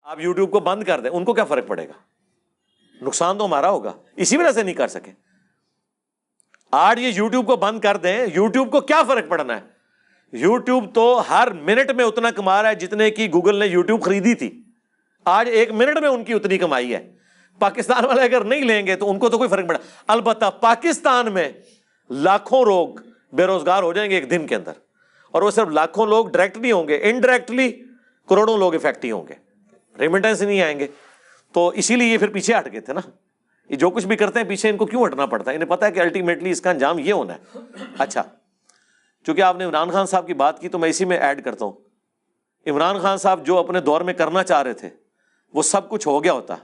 آپ یوٹیوب کو بند کر دیں، ان کو کیا فرق پڑے گا؟ نقصان تو ہمارا ہوگا، اسی وجہ سے نہیں کر سکے. آج یہ یوٹیوب کو بند کر دیں، یوٹیوب کو کیا فرق پڑنا ہے؟ یوٹیوب تو ہر منٹ میں اتنا کما رہا ہے جتنے کی گوگل نے یوٹیوب خریدی تھی. آج ایک منٹ میں ان کی اتنی کمائی ہے. پاکستان والے اگر نہیں لیں گے تو ان کو تو کوئی فرق پڑا. البتہ پاکستان میں لاکھوں لوگ بے روزگار ہو جائیں گے ایک دن کے اندر، اور وہ صرف لاکھوں لوگ ڈائریکٹ نہیں ہوں گے، انڈائریکٹلی کروڑوں لوگ افیکٹ ہی ہوں گے، ریمیٹنس نہیں آئیں گے. تو اسی لیے یہ پھر پیچھے ہٹ گئے تھے نا. یہ جو کچھ بھی کرتے ہیں پیچھے ان کو کیوں ہٹنا پڑتا ہے؟ انہیں پتا ہے کہ الٹیمیٹلی اس کا انجام یہ ہونا ہے. اچھا، چونکہ آپ نے عمران خان صاحب کی بات کی تو میں اسی میں ایڈ کرتا ہوں. عمران خان صاحب جو اپنے دور میں کرنا چاہ رہے تھے وہ سب کچھ ہو گیا ہوتا،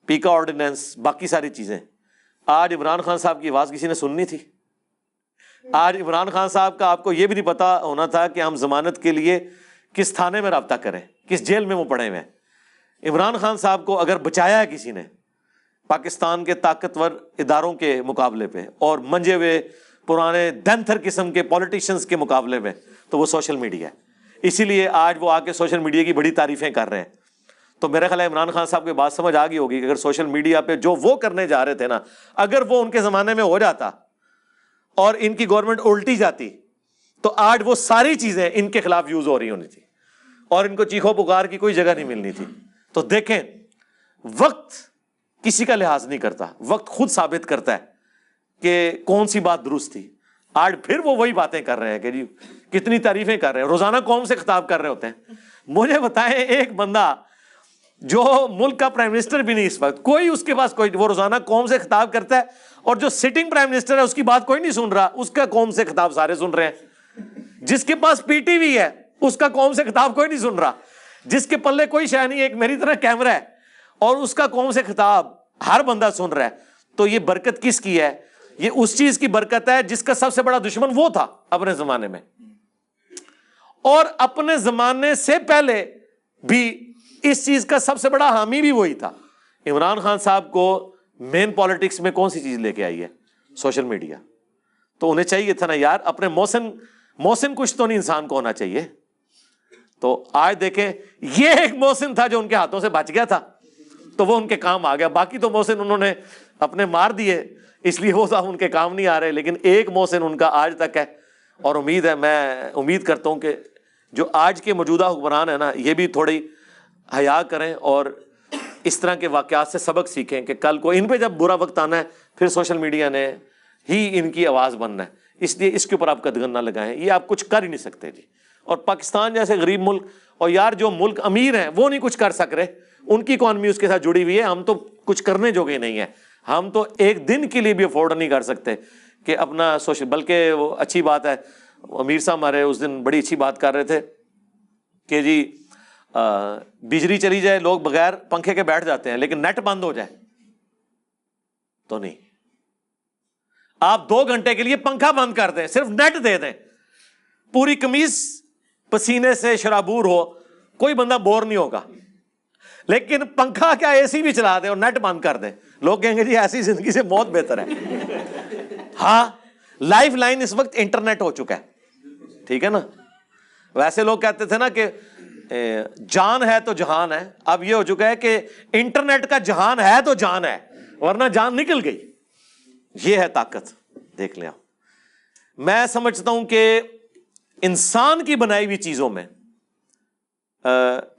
پیکا آرڈیننس، باقی ساری چیزیں. آج عمران خان صاحب کی آواز کسی نے سننی تھی؟ آج عمران خان صاحب کا آپ کو یہ بھی نہیں پتا ہونا تھا کہ ہم ضمانت کے لیے کس تھانے میں رابطہ کریں، کس جیل میں وہ پڑے ہوئے ہیں. عمران خان صاحب کو اگر بچایا ہے کسی نے پاکستان کے طاقتور اداروں کے مقابلے پہ اور منجے ہوئے پرانے دنتھر قسم کے پولیٹیشنز کے مقابلے میں، تو وہ سوشل میڈیا ہے. اسی لیے آج وہ آ کے سوشل میڈیا کی بڑی تعریفیں کر رہے ہیں. تو میرا خیال ہے عمران خان صاحب کی بات سمجھ آ گئی ہوگی کہ اگر سوشل میڈیا پہ جو وہ کرنے جا رہے تھے نا، اگر وہ ان کے زمانے میں ہو جاتا اور ان کی گورنمنٹ الٹی جاتی تو آج وہ ساری چیزیں ان کے خلاف یوز ہو رہی ہونی تھی اور ان کو چیخو پکار کی کوئی جگہ نہیں ملنی تھی. تو دیکھیں، وقت کسی کا لحاظ نہیں کرتا، وقت خود ثابت کرتا ہے کہ کون سی بات درست تھی. آج پھر وہ وہی باتیں کر رہے ہیں کہ جی کتنی تعریفیں کر رہے ہیں، روزانہ قوم سے خطاب کر رہے ہوتے ہیں. مجھے بتائیں ایک بندہ جو ملک کا پرائم منسٹر بھی نہیں اس وقت، کوئی اس کے پاس کوئی، وہ روزانہ قوم سے خطاب کرتا ہے اور جو سٹنگ پرائم منسٹر ہے اس کی بات کوئی نہیں سن رہا، اس کا قوم سے خطاب سارے سن رہے ہیں. جس کے پاس پی ٹی وی ہے اس کا قوم سے خطاب کوئی نہیں سن رہا، جس کے پلے کوئی شے نہیں، ایک میری طرح کیمرہ ہے اور اس کا قوم سے خطاب ہر بندہ سن رہا ہے. تو یہ برکت کس کی ہے؟ یہ اس چیز کی برکت ہے جس کا سب سے بڑا دشمن وہ تھا اپنے زمانے میں، اور اپنے زمانے سے پہلے بھی اس چیز کا سب سے بڑا حامی بھی وہی تھا. عمران خان صاحب کو مین پالیٹکس میں کون سی چیز لے کے آئی ہے؟ Social media. تو انہیں چاہیے تھا نا یار، اپنے محسن کچھ تو نہیں انسان کو ہونا چاہیے. تو آج دیکھیں یہ ایک محسن تھا جو ان کے ہاتھوں سے بچ گیا تھا تو وہ ان کے کام آ گیا. باقی تو محسن انہوں نے اپنے مار دیے، اس لیے وہ صاحب ان کے کام نہیں آ رہے. لیکن ایک محسن ان کا آج تک ہے، اور امید ہے، میں امید کرتا ہوں کہ جو آج کے موجودہ حکمران ہیں نا، یہ بھی تھوڑی حیا کریں اور اس طرح کے واقعات سے سبق سیکھیں کہ کل کو ان پہ جب برا وقت آنا ہے پھر سوشل میڈیا نے ہی ان کی آواز بننا ہے. اس لیے اس کے اوپر آپ قدغن نہ لگائیں، یہ آپ کچھ کر ہی نہیں سکتے جی. اور پاکستان جیسے غریب ملک، اور یار جو ملک امیر ہیں وہ نہیں کچھ کر سک رہے، ان کی اکانومی اس کے ساتھ جڑی ہوئی ہے. ہم تو کچھ کرنے جوگے نہیں ہیں، ہم تو ایک دن کے لیے بھی افورڈ نہیں کر سکتے کہ اپنا سوشل. بلکہ وہ اچھی بات ہے، امیر صاحب ہمارے اس دن بڑی اچھی بات کر رہے تھے کہ جی بجلی چلی جائے لوگ بغیر پنکھے کے بیٹھ جاتے ہیں، لیکن نیٹ بند ہو جائے تو نہیں. آپ 2 گھنٹے کے لیے پنکھا بند کر دیں، صرف نیٹ دے دیں، پوری قمیض پسینے سے شرابور ہو، کوئی بندہ بور نہیں ہوگا. لیکن پنکھا کیا اے سی بھی چلا دیں اور نیٹ بند کر دیں، لوگ کہیں گے جی ایسی زندگی سے موت بہتر ہے. ہاں، لائف لائن اس وقت انٹرنیٹ ہو چکا ہے، ٹھیک ہے نا. ویسے لوگ کہتے تھے نا کہ جان ہے تو جہان ہے، اب یہ ہو چکا ہے کہ انٹرنیٹ کا جہان ہے تو جان ہے، ورنہ جان نکل گئی. یہ ہے طاقت، دیکھ لیں. میں سمجھتا ہوں کہ انسان کی بنائی ہوئی چیزوں میں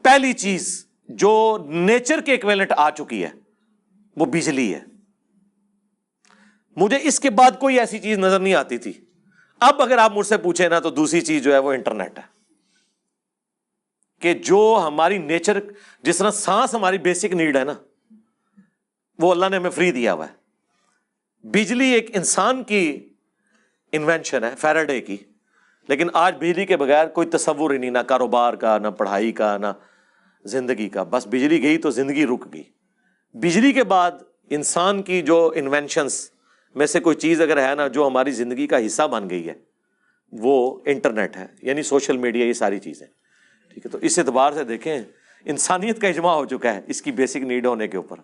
پہلی چیز جو نیچر کے ایکویلنٹ آ چکی ہے وہ بجلی ہے. مجھے اس کے بعد کوئی ایسی چیز نظر نہیں آتی تھی. اب اگر آپ مجھ سے پوچھیں نا تو دوسری چیز جو ہے وہ انٹرنیٹ ہے، کہ جو ہماری نیچر، جس طرح سانس ہماری بیسک نیڈ ہے نا، وہ اللہ نے ہمیں فری دیا ہوا ہے. بجلی ایک انسان کی انوینشن ہے، فیراڈے کی، لیکن آج بجلی کے بغیر کوئی تصور ہی نہیں، نہ کاروبار کا، نہ پڑھائی کا، نہ زندگی کا. بس بجلی گئی تو زندگی رک گئی. بجلی کے بعد انسان کی جو انوینشنز میں سے کوئی چیز اگر ہے نا جو ہماری زندگی کا حصہ بن گئی ہے، وہ انٹرنیٹ ہے، یعنی سوشل میڈیا، یہ ساری چیزیں. ٹھیک ہے، تو اس اعتبار سے دیکھیں انسانیت کا اجماع ہو چکا ہے اس کی بیسک نیڈ ہونے کے اوپر.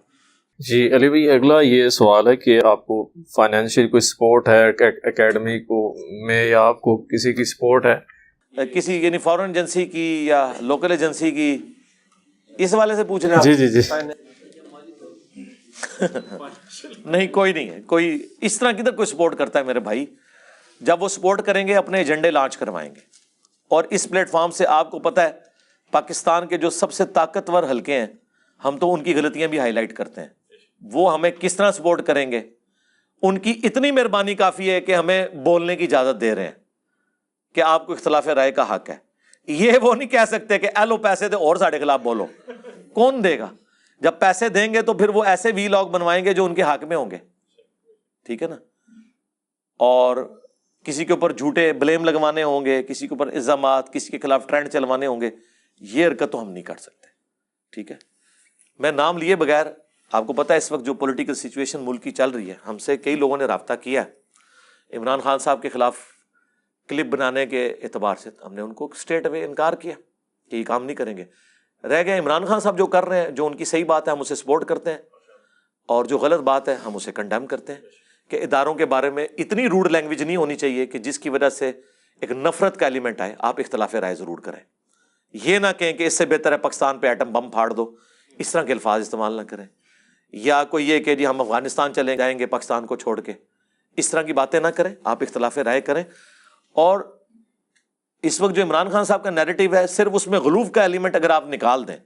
جی علی بھائی، اگلا یہ سوال ہے کہ آپ کو فائنینشیل کوئی سپورٹ ہے اکیڈمی کو میں، یا آپ کو کسی کی سپورٹ ہے؟ کسی یعنی فارن ایجنسی کی یا لوکل ایجنسی کی؟ اس والے سے پوچھ رہے ہیں؟ جی جی جی نہیں کوئی نہیں ہے، کوئی اس طرح کدھر کوئی سپورٹ کرتا ہے میرے بھائی. جب وہ سپورٹ کریں گے اپنے ایجنڈے لانچ کروائیں گے. اور اس پلیٹ فارم سے آپ کو پتہ ہے پاکستان کے جو سب سے طاقتور حلقے ہیں ہم تو ان کی غلطیاں بھی ہائی لائٹ کرتے ہیں. وہ ہمیں کس طرح سپورٹ کریں گے، ان کی اتنی مہربانی کافی ہے کہ ہمیں بولنے کی اجازت دے رہے ہیں کہ آپ کو اختلاف رائے کا حق ہے. یہ وہ نہیں کہہ سکتے کہ ایلو پیسے دے اور ساڑھے خلاف بولو. کون دے گا؟ جب پیسے دیں گے تو پھر وہ ایسے وی لاگ بنوائیں گے جو ان کے حق میں ہوں گے. ٹھیک ہے نا. اور کسی کے اوپر جھوٹے بلیم لگوانے ہوں گے، کسی کے اوپر الزامات، کسی کے خلاف ٹرینڈ چلوانے ہوں گے. یہ حرکت تو ہم نہیں کر سکتے. ٹھیک ہے. میں نام لیے بغیر، آپ کو پتہ ہے اس وقت جو پولیٹیکل سچویشن ملک کی چل رہی ہے، ہم سے کئی لوگوں نے رابطہ کیا ہے عمران خان صاحب کے خلاف کلپ بنانے کے اعتبار سے. ہم نے ان کو اسٹریٹ اوے انکار کیا کہ یہ کام نہیں کریں گے. رہ گئے عمران خان صاحب جو کر رہے ہیں، جو ان کی صحیح بات ہے ہم اسے سپورٹ کرتے ہیں، اور جو غلط بات ہے ہم اسے کنڈیم کرتے ہیں کہ اداروں کے بارے میں اتنی روڈ لینگویج نہیں ہونی چاہیے کہ جس کی وجہ سے ایک نفرت کا ایلیمنٹ آئے. آپ اختلاف رائے ضرور کریں، یہ نہ کہیں کہ اس سے بہتر ہے پاکستان پہ ایٹم بم پھاڑ دو، اس طرح کے الفاظ استعمال نہ کریں. یا کوئی یہ کہ جی ہم افغانستان چلے جائیں گے پاکستان کو چھوڑ کے، اس طرح کی باتیں نہ کریں. آپ اختلاف رائے کریں. اور اس وقت جو عمران خان صاحب کا نیریٹو ہے، صرف اس میں غلوف کا ایلیمنٹ اگر آپ نکال دیں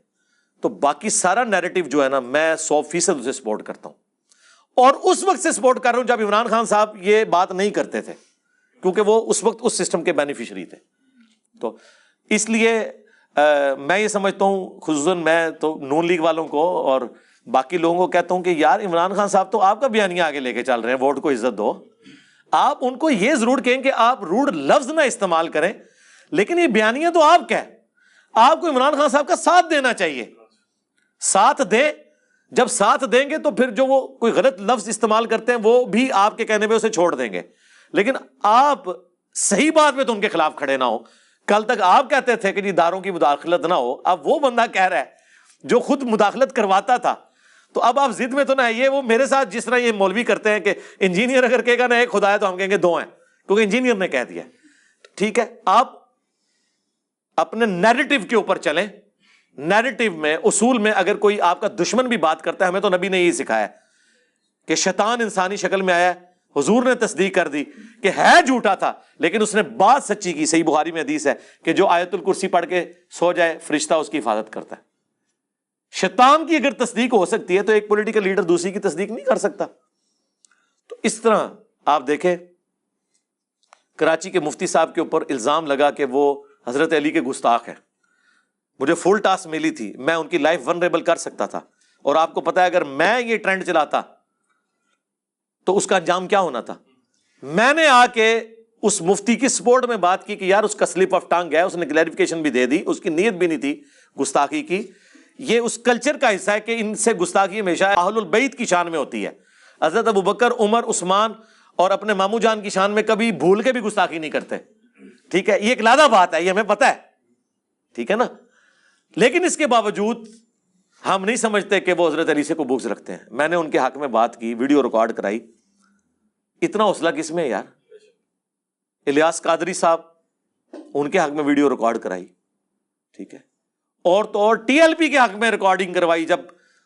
تو باقی سارا نیریٹو جو ہے نا، میں 100% اسے سپورٹ کرتا ہوں. اور اس وقت سے سپورٹ کر رہا ہوں جب عمران خان صاحب یہ بات نہیں کرتے تھے، کیونکہ وہ اس وقت اس سسٹم کے بینیفیشری تھے. تو اس لیے میں یہ سمجھتا ہوں، خصوصاً میں تو نون لیگ والوں کو اور باقی لوگوں کو کہتا ہوں کہ یار عمران خان صاحب تو آپ کا بیانیہ آگے لے کے چل رہے ہیں، ووٹ کو عزت دو. آپ ان کو یہ ضرور کہیں کہ آپ روڈ لفظ نہ استعمال کریں، لیکن یہ بیانیہ تو آپ کا ہے. آپ کو عمران خان صاحب کا ساتھ دینا چاہیے. ساتھ دیں. جب ساتھ دیں گے تو پھر جو وہ کوئی غلط لفظ استعمال کرتے ہیں وہ بھی آپ کے کہنے پہ اسے چھوڑ دیں گے. لیکن آپ صحیح بات میں تو ان کے خلاف کھڑے نہ ہو. کل تک آپ کہتے تھے کہ جی داروں کی مداخلت نہ ہو، اب وہ بندہ کہہ رہا ہے جو خود مداخلت کرواتا تھا. تو اب آپ ضد میں تو نہ آئیے. وہ میرے ساتھ جس طرح یہ مولوی کرتے ہیں کہ انجینئر اگر کہے گا نا ایک خدا ہے تو ہم کہیں گے دو ہیں، کیونکہ انجینئر نے کہہ دیا. ٹھیک ہے. آپ اپنے نیریٹو کے اوپر چلیں. نیریٹو میں، اصول میں اگر کوئی آپ کا دشمن بھی بات کرتا ہے، ہمیں تو نبی نے یہی سکھایا کہ شیطان انسانی شکل میں آیا. حضور نے تصدیق کر دی کہ ہے جھوٹا تھا، لیکن اس نے بات سچی کی. صحیح بخاری میں حدیث ہے کہ جو آیت الکرسی پڑھ کے سو جائے فرشتہ اس کی حفاظت کرتا ہے. شیطان کی اگر تصدیق ہو سکتی ہے تو ایک پولیٹیکل لیڈر دوسری کی تصدیق نہیں کر سکتا. تو اس طرح آپ دیکھیں کراچی کے مفتی صاحب کے اوپر الزام لگا کہ وہ حضرت علی کے گستاخ ہیں. مجھے فل ٹاسک ملی تھی، میں ان کی لائف ونریبل کر سکتا تھا. اور آپ کو پتا ہے اگر میں یہ ٹرینڈ چلاتا تو اس کا انجام کیا ہونا تھا. میں نے آ کے اس مفتی کی سپورٹ میں بات کی کہ یار اس کا سلپ آف ٹنگ ہے، اس نے کلیریفیکیشن بھی دے دی، اس کی نیت بھی نہیں تھی گستاخی کی. یہ اس کلچر کا حصہ ہے کہ ان سے گستاخی ہمیشہ اہل البیت کی شان میں ہوتی ہے. حضرت ابوبکر، عمر، عثمان اور اپنے ماموں جان کی شان میں کبھی بھول کے بھی گستاخی نہیں کرتے. ٹھیک ہے. یہ ایک لادہ بات ہے، یہ ہمیں پتہ ہے. ٹھیک ہے نا. لیکن اس کے باوجود ہم نہیں سمجھتے کہ وہ حضرت علی سے کو بغض رکھتے ہیں. میں نے ان کے حق میں بات کی، ویڈیو ریکارڈ کرائی. اتنا حوصلہ کس میں ہے یار. الیاس قادری صاحب، ان کے حق میں ویڈیو ریکارڈ کرائی. ٹھیک ہے. اور تو اور ٹی ایل پی کے حق میں ریکارڈنگ کروائی جب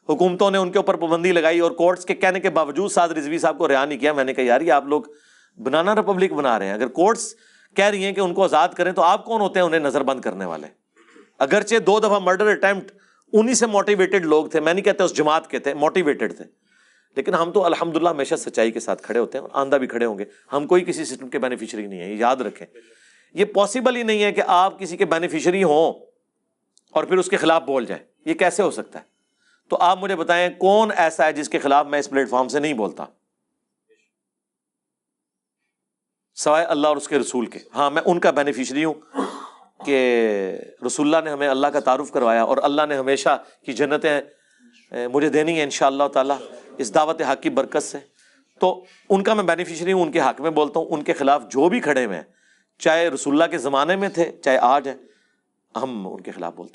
حکومتوں نے ان کے اوپر پابندی لگائی اور کورٹس کے کہنے کے باوجود سعد رضوی صاحب کو رہا نہیں کیا. میں نے کہا یار یہ آپ لوگ بنانا ریپبلک بنا رہے ہیں. اگر کورٹس کہہ رہی ہیں کہ ان کو آزاد کریں تو آپ کون ہوتے ہیں انہیں نظر بند کرنے والے. اگرچہ 2 دفعہ مرڈر اٹیمپٹ انہی سے موٹیویٹڈ لوگ تھے، میں نہیں کہتا اس جماعت کے تھے، موٹیویٹڈ تھے. لیکن ہم تو الحمدللہ ہمیشہ سچائی کے ساتھ کھڑے ہوتے ہیں اور آندہ بھی کھڑے ہوں گے. ہم کوئی کسی سسٹم کے بینیفیشری نہیں ہیں، یہ یاد رکھیں. یہ پاسبل ہی نہیں ہے کہ آپ کسی کے بینیفیشری ہوں اور پھر اس کے خلاف بول جائیں. یہ کیسے ہو سکتا ہے؟ تو آپ مجھے بتائیں کون ایسا ہے جس کے خلاف میں اس پلیٹ فارم سے نہیں بولتا سوائے اللہ اور اس کے رسول کے. ہاں میں ان کا بینیفیشری ہوں کہ رسول اللہ نے ہمیں اللہ کا تعارف کروایا اور اللہ نے ہمیشہ کی جنتیں مجھے دینی ہیں انشاءاللہ تعالی اس دعوت حق کی برکت سے. تو ان کا میں بینیفیشری ہوں، ان کے حق میں بولتا ہوں. ان کے خلاف جو بھی کھڑے ہوئے ہیں، چاہے رسول اللہ کے زمانے میں تھے چاہے آج ہیں، ہم ان کے خلاف بولتے ہیں.